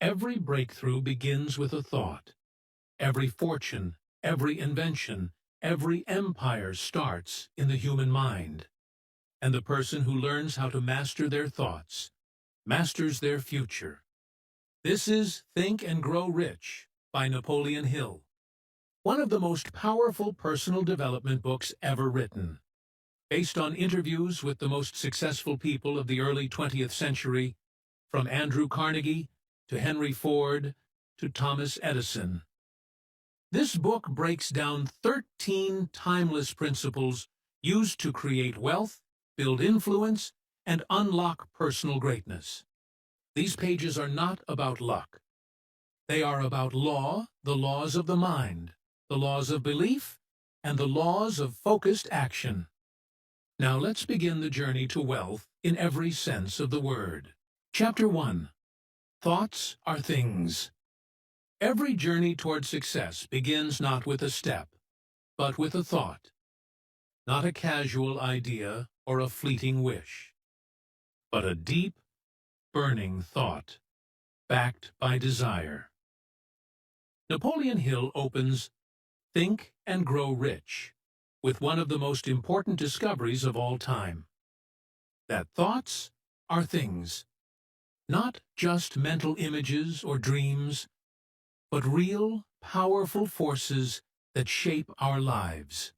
Every breakthrough begins with a thought. Every fortune, every invention, every empire starts in the human mind. And the person who learns how to master their thoughts masters their future. This is Think and Grow Rich by Napoleon Hill, one of the most powerful personal development books ever written. Based on interviews with the most successful people of the early 20th century, from Andrew Carnegie to Henry Ford to Thomas Edison. This book breaks down 13 timeless principles used to create wealth, build influence, and unlock personal greatness. These pages are not about luck. They are about law, the laws of the mind, the laws of belief, and the laws of focused action. Now let's begin the journey to wealth in every sense of the word. Chapter 1. Thoughts are things. Every journey toward success begins not with a step, but with a thought. Not a casual idea or a fleeting wish, but a deep, burning thought, backed by desire. Napoleon Hill opens Think and Grow Rich with one of the most important discoveries of all time. That thoughts are things. Not just mental images or dreams, but real, powerful forces that shape our lives.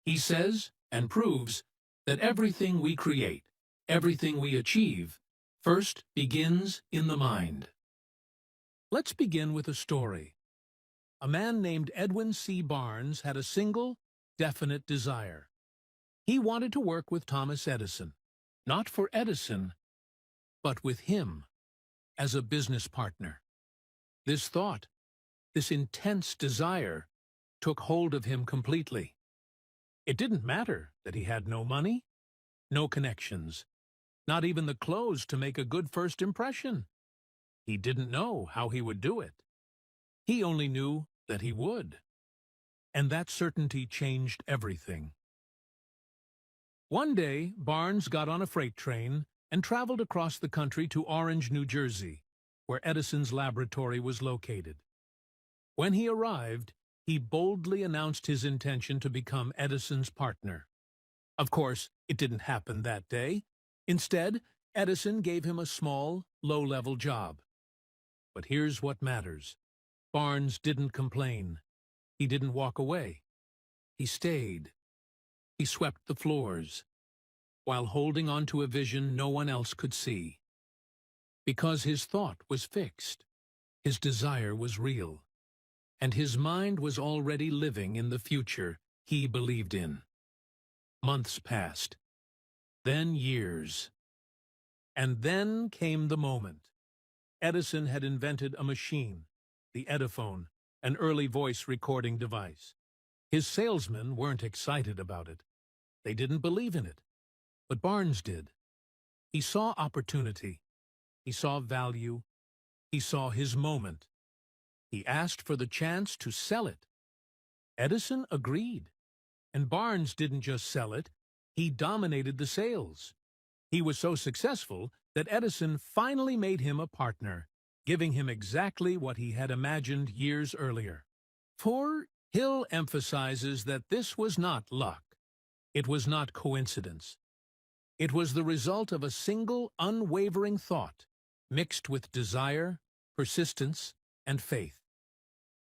He says and proves that everything we create, everything we achieve, first begins in the mind. Let's begin with a story. A man named Edwin C. Barnes had a single, definite desire. He wanted to work with Thomas Edison, not for Edison, but with him as a business partner. This thought, this intense desire, took hold of him completely. It didn't matter that he had no money, no connections, not even the clothes to make a good first impression. He didn't know how he would do it. He only knew that he would. And that certainty changed everything. One day, Barnes got on a freight train and traveled across the country to Orange, New Jersey, where Edison's laboratory was located. When he arrived, he boldly announced his intention to become Edison's partner. Of course, it didn't happen that day. Instead, Edison gave him a small, low-level job. But here's what matters. Barnes didn't complain. He didn't walk away. He stayed. He swept the floors, while holding on to a vision no one else could see. Because his thought was fixed, his desire was real, and his mind was already living in the future he believed in. Months passed, then years. And then came the moment. Edison had invented a machine, the Ediphone, an early voice recording device. His salesmen weren't excited about it. They didn't believe in it. But Barnes did. He saw opportunity. He saw value. He saw his moment. He asked for the chance to sell it. Edison agreed. And Barnes didn't just sell it, he dominated the sales. He was so successful that Edison finally made him a partner, giving him exactly what he had imagined years earlier. For Hill emphasizes that this was not luck. It was not coincidence. It was the result of a single, unwavering thought, mixed with desire, persistence, and faith.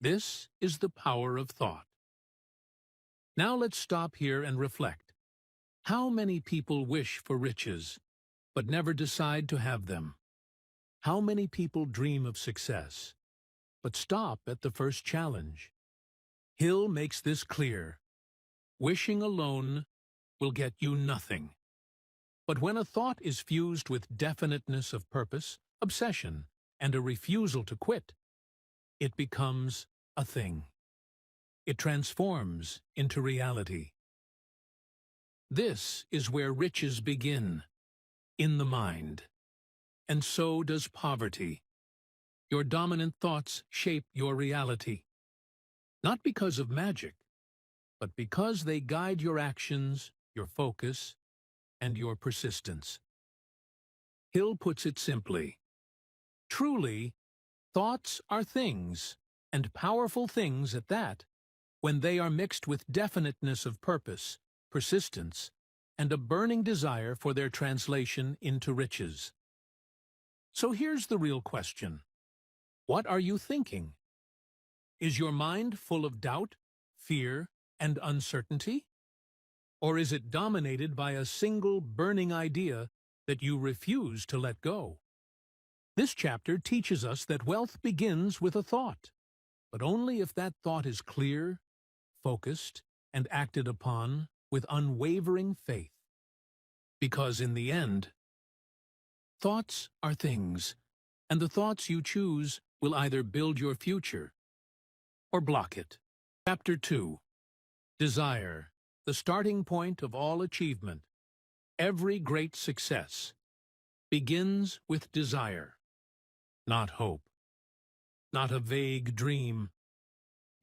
This is the power of thought. Now let's stop here and reflect. How many people wish for riches, but never decide to have them? How many people dream of success, but stop at the first challenge? Hill makes this clear. Wishing alone will get you nothing. But when a thought is fused with definiteness of purpose, obsession, and a refusal to quit, it becomes a thing. It transforms into reality. This is where riches begin, in the mind. And so does poverty. Your dominant thoughts shape your reality. Not because of magic, but because they guide your actions, your focus, and your persistence. Hill puts it simply. Truly, Thoughts are things, and powerful things at that, when they are mixed with definiteness of purpose, persistence, and a burning desire for their translation into riches. So here's the real question. What are you thinking? Is your mind full of doubt, fear, and uncertainty? Or is it dominated by a single burning idea that you refuse to let go? This chapter teaches us that wealth begins with a thought, but only if that thought is clear, focused, and acted upon with unwavering faith. Because in the end, thoughts are things, and the thoughts you choose will either build your future or block it. Chapter 2. Desire, the starting point of all achievement. Every great success begins with desire, not hope, not a vague dream,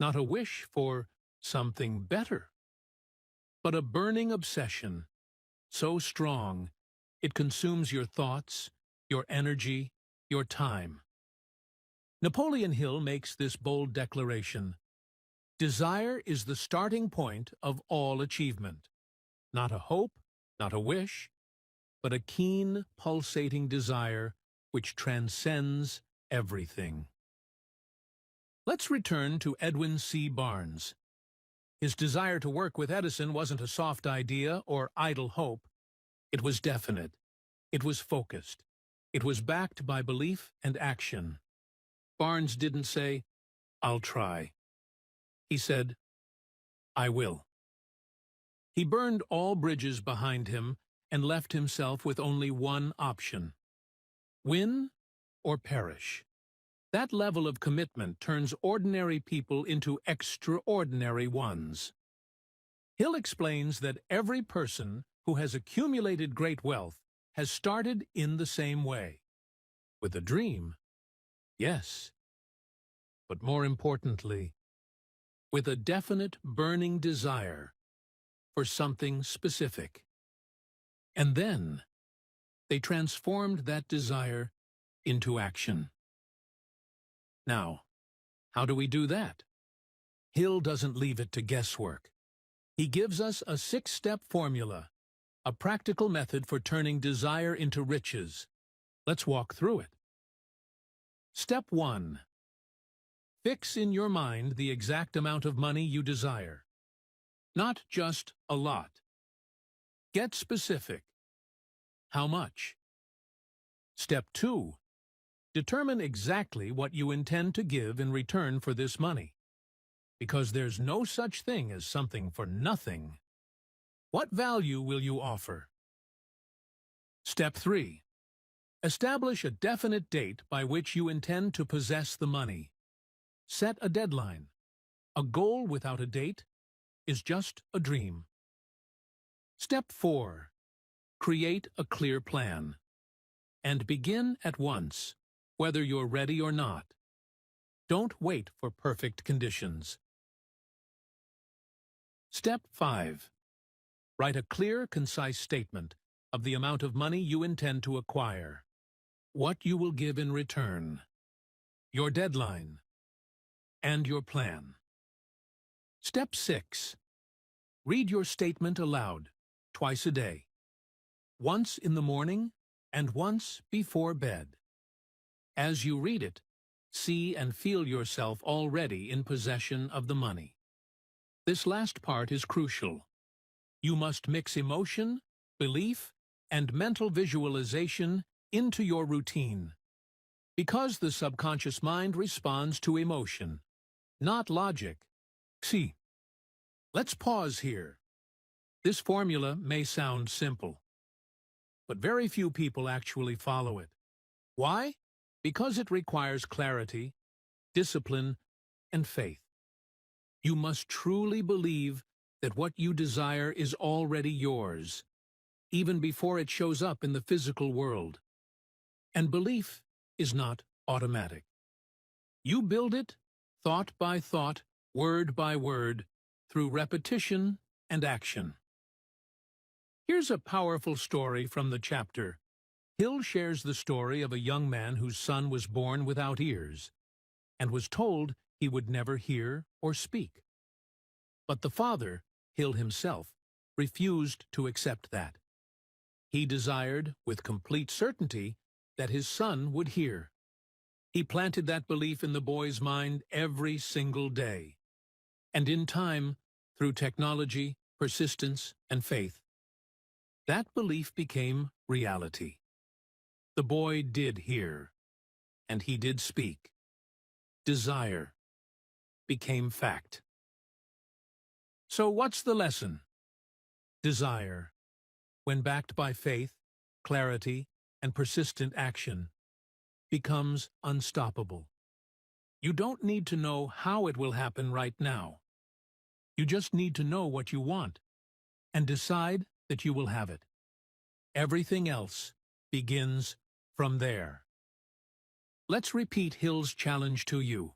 not a wish for something better, but a burning obsession, so strong it consumes your thoughts, your energy, your time. Napoleon Hill makes this bold declaration: desire is the starting point of all achievement. Not a hope, not a wish, but a keen, pulsating desire which transcends everything. Let's return to Edwin C. Barnes. His desire to work with Edison wasn't a soft idea or idle hope. It was definite. It was focused. It was backed by belief and action. Barnes didn't say, "I'll try." He said, "I will." He burned all bridges behind him and left himself with only one option: win or perish. That level of commitment turns ordinary people into extraordinary ones. Hill explains that every person who has accumulated great wealth has started in the same way. With a dream, yes, but more importantly, with a definite burning desire for something specific. And then they transformed that desire into action. Now, how do we do that? Hill doesn't leave it to guesswork. He gives us a 6-step formula, a practical method for turning desire into riches. Let's walk through it. Step 1. Fix in your mind the exact amount of money you desire. Not just a lot. Get specific. How much? Step 2. Determine exactly what you intend to give in return for this money. Because there's no such thing as something for nothing. What value will you offer? Step 3. Establish a definite date by which you intend to possess the money. Set a deadline. A goal without a date is just a dream. Step 4. Create a clear plan. And begin at once, whether you're ready or not. Don't wait for perfect conditions. Step 5. Write a clear, concise statement of the amount of money you intend to acquire, what you will give in return, your deadline, and your plan. Step 6. Read your statement aloud, twice a day, once in the morning and once before bed. As you read it, see and feel yourself already in possession of the money. This last part is crucial. You must mix emotion, belief, and mental visualization into your routine. Because the subconscious mind responds to emotion, not logic. See, let's pause here. This formula may sound simple, but very few people actually follow it. Why? Because it requires clarity, discipline, and faith. You must truly believe that what you desire is already yours, even before it shows up in the physical world. And belief is not automatic. You build it, thought by thought, word by word, through repetition and action. Here's a powerful story from the chapter, Hill shares the story of a young man whose son was born without ears and was told he would never hear or speak. But the father, Hill himself, refused to accept that. He desired, with complete certainty, that his son would hear. He planted that belief in the boy's mind every single day. And in time, through technology, persistence, and faith, that belief became reality. The boy did hear, and he did speak. Desire became fact. So what's the lesson? Desire, when backed by faith, clarity, and persistent action, becomes unstoppable. You don't need to know how it will happen right now. You just need to know what you want and decide that you will have it. Everything else begins from there. Let's repeat Hill's challenge to you.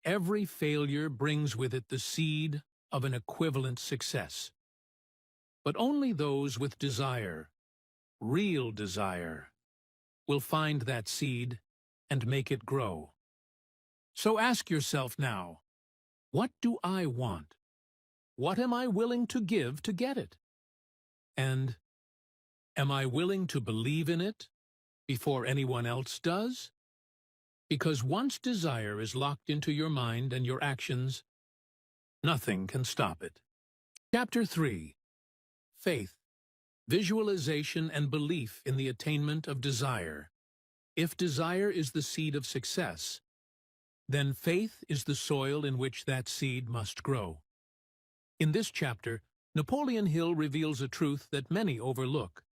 Every failure brings with it the seed of an equivalent success. But only those with desire, real desire, will find that seed and make it grow. So ask yourself now, what do I want? What am I willing to give to get it? And am I willing to believe in it before anyone else does? Because once desire is locked into your mind and your actions, nothing can stop it. Chapter 3. Faith, visualization and belief in the attainment of desire. If desire is the seed of success, then faith is the soil in which that seed must grow. In this chapter, Napoleon Hill reveals a truth that many overlook.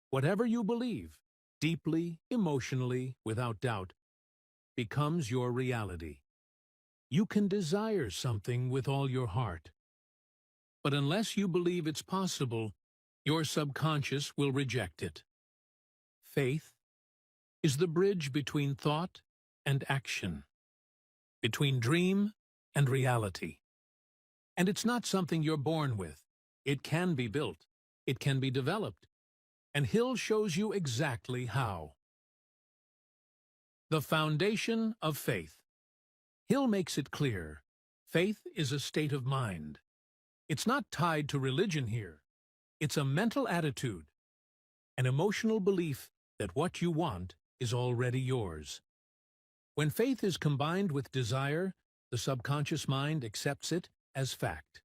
Whatever you believe, deeply, emotionally, without doubt, becomes your reality. You can desire something with all your heart, but unless you believe it's possible, your subconscious will reject it. Faith is the bridge between thought and action, between dream and reality. And it's not something you're born with. It can be built. It can be developed. And Hill shows you exactly how. The foundation of faith. Hill makes it clear. Faith is a state of mind. It's not tied to religion here. It's a mental attitude, an emotional belief that what you want is already yours. When faith is combined with desire, the subconscious mind accepts it as fact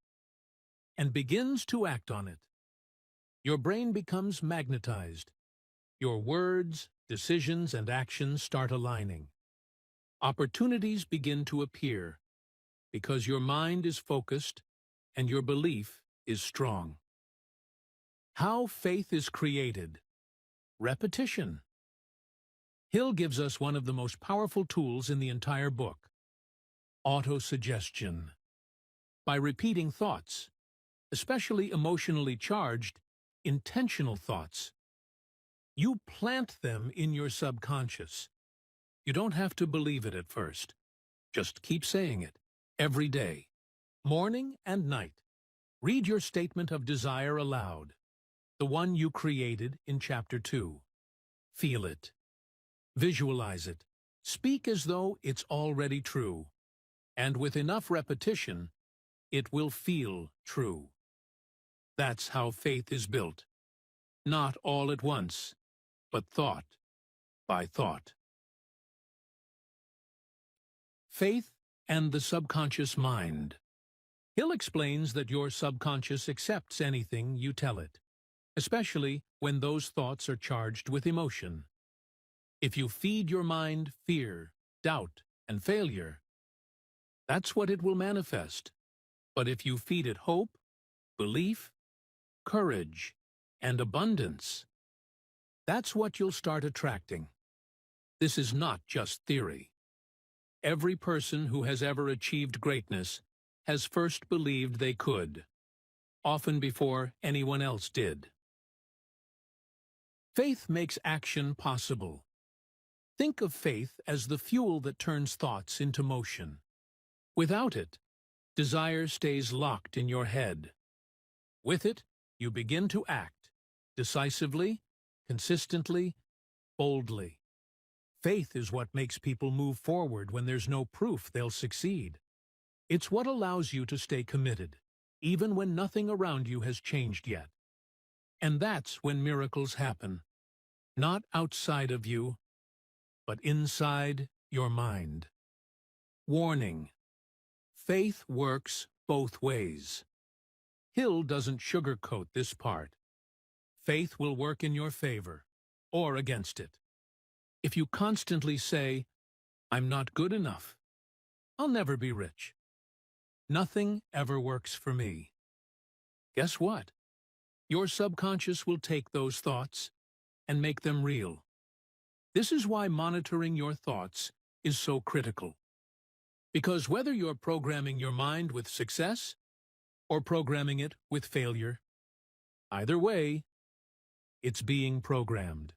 and begins to act on it. Your brain becomes magnetized. Your words, decisions, and actions start aligning. Opportunities begin to appear because your mind is focused and your belief is strong. How faith is created. Repetition. Hill gives us one of the most powerful tools in the entire book. Autosuggestion. By repeating thoughts, especially emotionally charged, intentional thoughts, you plant them in your subconscious. You don't have to believe it at first. Just keep saying it, every day, morning and night. Read your statement of desire aloud, the one you created in Chapter 2. Feel it. Visualize it. Speak as though it's already true. And with enough repetition, it will feel true. That's how faith is built. Not all at once, but thought by thought. Faith and the subconscious mind. Hill explains that your subconscious accepts anything you tell it, especially when those thoughts are charged with emotion. If you feed your mind fear, doubt, and failure, that's what it will manifest. But if you feed it hope, belief, courage, and abundance, that's what you'll start attracting. This is not just theory. Every person who has ever achieved greatness has first believed they could, often before anyone else did. Faith makes action possible. Think of faith as the fuel that turns thoughts into motion. Without it, desire stays locked in your head. With it, you begin to act decisively, consistently, boldly. Faith is what makes people move forward when there's no proof they'll succeed. It's what allows you to stay committed, even when nothing around you has changed yet. And that's when miracles happen, not outside of you, but inside your mind. Warning: faith works both ways. Hill doesn't sugarcoat this part. Faith will work in your favor, or against it. If you constantly say, "I'm not good enough. I'll never be rich. Nothing ever works for me," guess what? Your subconscious will take those thoughts and make them real. This is why monitoring your thoughts is so critical. Because whether you're programming your mind with success or programming it with failure, either way, it's being programmed.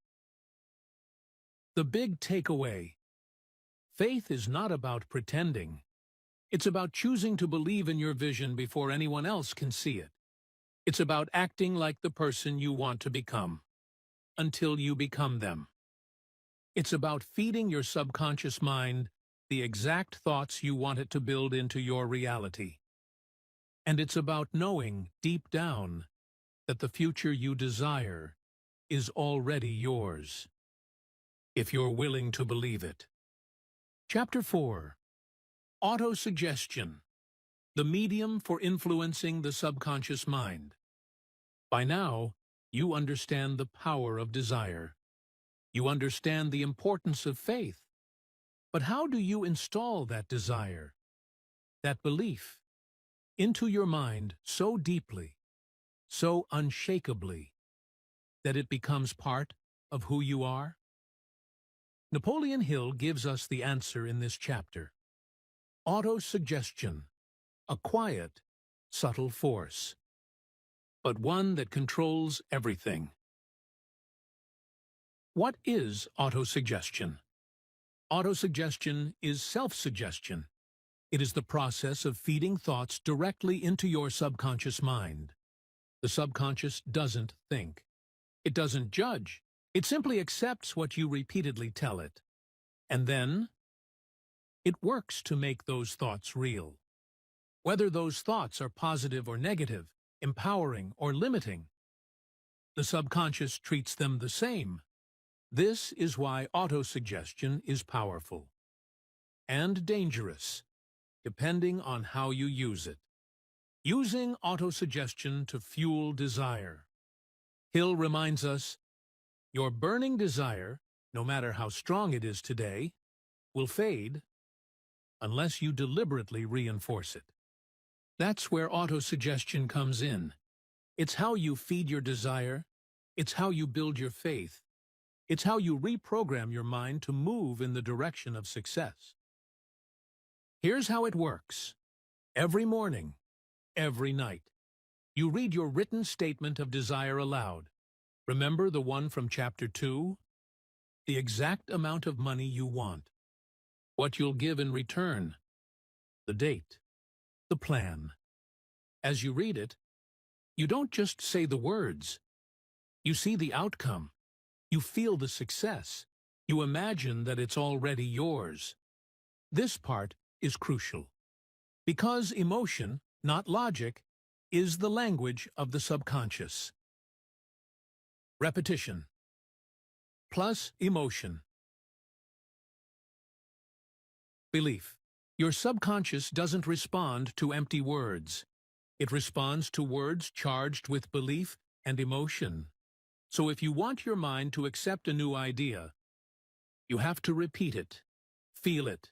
The big takeaway: faith is not about pretending. It's about choosing to believe in your vision before anyone else can see it. It's about acting like the person you want to become, until you become them. It's about feeding your subconscious mind the exact thoughts you want it to build into your reality. And it's about knowing, deep down, that the future you desire is already yours, if you're willing to believe it. Chapter 4. Autosuggestion, the medium for influencing the subconscious mind. By now, you understand the power of desire. You understand the importance of faith. But how do you install that desire, that belief, into your mind so deeply, so unshakably, that it becomes part of who you are? Napoleon Hill gives us the answer in this chapter. Autosuggestion, a quiet, subtle force, but one that controls everything. What is autosuggestion? Autosuggestion is self-suggestion. It is the process of feeding thoughts directly into your subconscious mind. The subconscious doesn't think. It doesn't judge. It simply accepts what you repeatedly tell it. And then, it works to make those thoughts real. Whether those thoughts are positive or negative, empowering or limiting, the subconscious treats them the same. This is why autosuggestion is powerful and dangerous, depending on how you use it. Using autosuggestion to fuel desire. Hill reminds us, your burning desire, no matter how strong it is today, will fade unless you deliberately reinforce it. That's where autosuggestion comes in. It's how you feed your desire. It's how you build your faith. It's how you reprogram your mind to move in the direction of success. Here's how it works. Every morning, every night, you read your written statement of desire aloud. Remember the one from Chapter 2? The exact amount of money you want. What you'll give in return. The date. The plan. As you read it, you don't just say the words. You see the outcome. You feel the success. You imagine that it's already yours. This part is crucial. Because emotion, not logic, is the language of the subconscious. Repetition plus emotion. Belief. Your subconscious doesn't respond to empty words. It responds to words charged with belief and emotion. So if you want your mind to accept a new idea, you have to repeat it, feel it,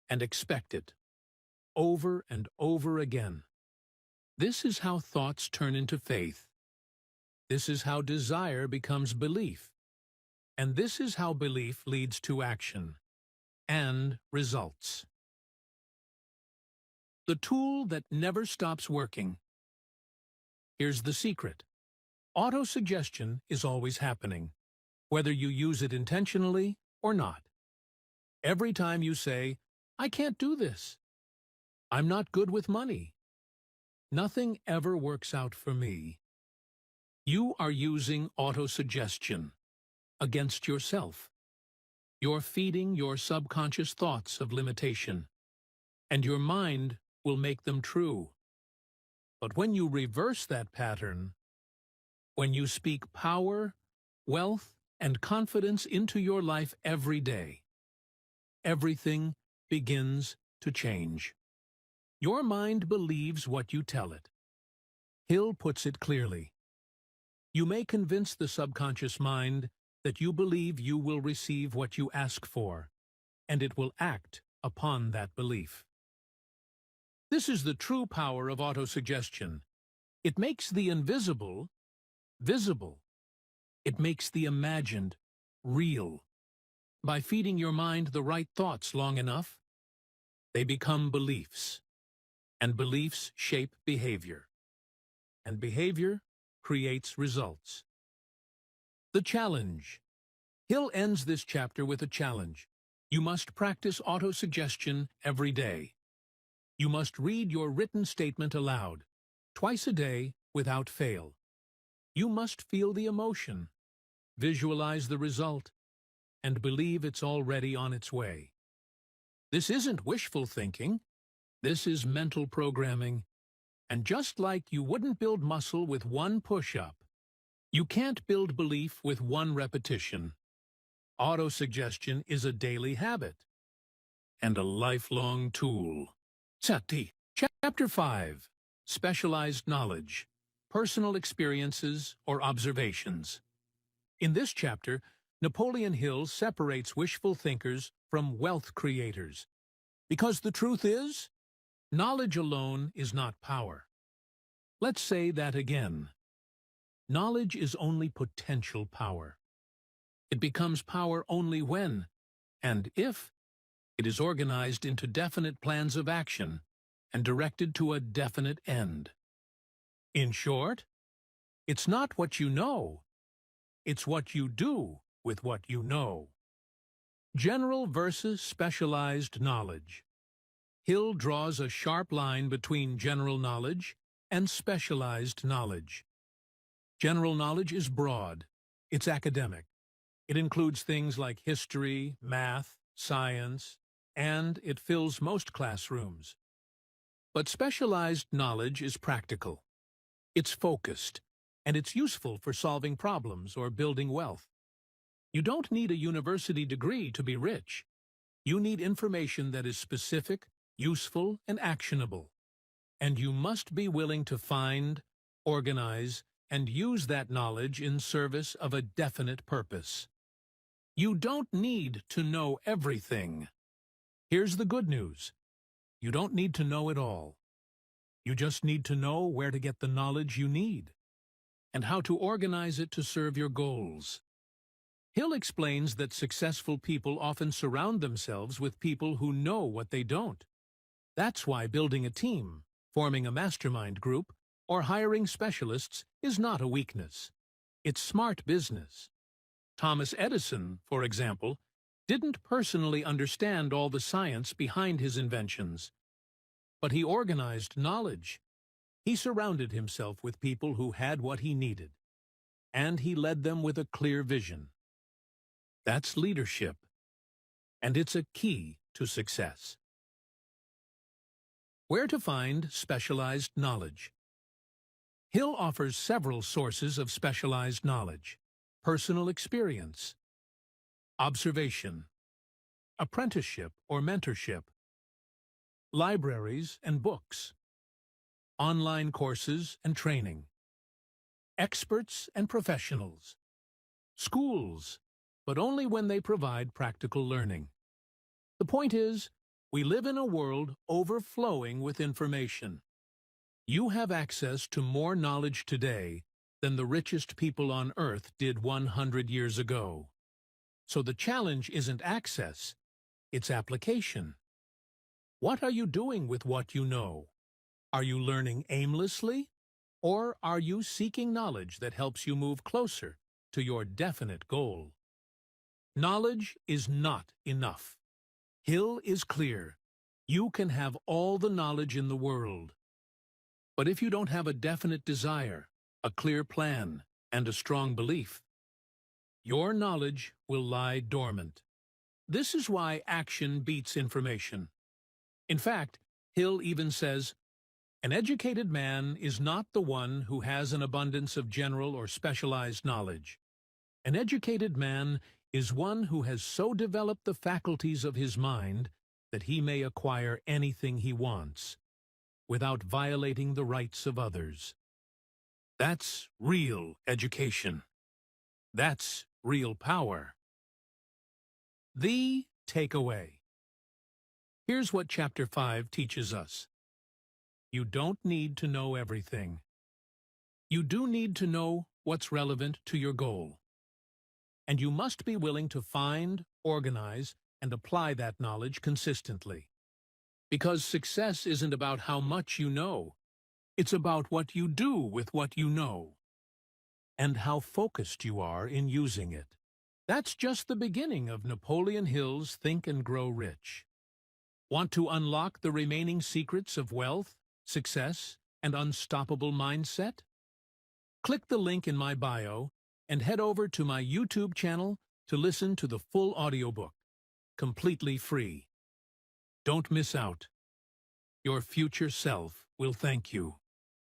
and expect it, over and over again. This is how thoughts turn into faith. This is how desire becomes belief. And this is how belief leads to action and results. The tool that never stops working. Here's the secret. Autosuggestion is always happening, whether you use it intentionally or not. Every time you say, "I can't do this," "I'm not good with money," "Nothing ever works out for me," you are using autosuggestion. against yourself. You're feeding your subconscious thoughts of limitation, and your mind will make them true. But when you reverse that pattern, when you speak power, wealth, and confidence into your life every day, everything begins to change. Your mind believes what you tell it. Hill puts it clearly. You may convince the subconscious mind that you believe you will receive what you ask for, and it will act upon that belief. This is the true power of autosuggestion. It makes the invisible visible. It makes the imagined real. By feeding your mind the right thoughts long enough, they become beliefs, and beliefs shape behavior, and behavior creates results. The challenge. Hill ends this chapter with a challenge. You must practice autosuggestion every day. You must read your written statement aloud, twice a day without fail. You must feel the emotion, visualize the result, and believe it's already on its way. This isn't wishful thinking. This is mental programming. And just like you wouldn't build muscle with one push-up, you can't build belief with one repetition. Autosuggestion is a daily habit and a lifelong tool. Sati. Chapter 5. Specialized Knowledge. Personal Experiences or Observations. In this chapter, Napoleon Hill separates wishful thinkers from wealth creators. Because the truth is, knowledge alone is not power. Let's say that again. Knowledge is only potential power. It becomes power only when, and if, it is organized into definite plans of action and directed to a definite end. In short, it's not what you know, it's what you do with what you know. General versus specialized knowledge. Hill draws a sharp line between general knowledge and specialized knowledge. General knowledge is broad, it's academic. It includes things like history, math, science, and it fills most classrooms. But specialized knowledge is practical. It's focused, and it's useful for solving problems or building wealth. You don't need a university degree to be rich. You need information that is specific, useful, and actionable. And you must be willing to find, organize, and use that knowledge in service of a definite purpose. You don't need to know everything. Here's the good news. You don't need to know it all. You just need to know where to get the knowledge you need and how to organize it to serve your goals. Hill explains that successful people often surround themselves with people who know what they don't. That's why building a team, forming a mastermind group, or hiring specialists is not a weakness. It's smart business. Thomas Edison, for example, didn't personally understand all the science behind his inventions, but he organized knowledge. He surrounded himself with people who had what he needed, and he led them with a clear vision. That's leadership, and it's a key to success. Where to find specialized knowledge? Hill offers several sources of specialized knowledge: personal experience, observation, apprenticeship or mentorship, libraries and books, online courses and training, experts and professionals, schools, but only when they provide practical learning. The point is, we live in a world overflowing with information. You have access to more knowledge today than the richest people on Earth did 100 years ago. So the challenge isn't access, it's application. What are you doing with what you know? Are you learning aimlessly, or are you seeking knowledge that helps you move closer to your definite goal? Knowledge is not enough. Hill is clear. You can have all the knowledge in the world. But if you don't have a definite desire, a clear plan, and a strong belief, your knowledge will lie dormant. This is why action beats information. In fact, Hill even says, "An educated man is not the one who has an abundance of general or specialized knowledge. An educated man is one who has so developed the faculties of his mind that he may acquire anything he wants, without violating the rights of others." That's real education. That's real power. The takeaway. Here's what Chapter 5 teaches us. You don't need to know everything. You do need to know what's relevant to your goal. And you must be willing to find, organize, and apply that knowledge consistently. Because success isn't about how much you know. It's about what you do with what you know, and how focused you are in using it. That's just the beginning of Napoleon Hill's Think and Grow Rich. Want to unlock the remaining secrets of wealth, success, and unstoppable mindset? Click the link in my bio and head over to my YouTube channel to listen to the full audiobook, completely free. Don't miss out. Your future self will thank you.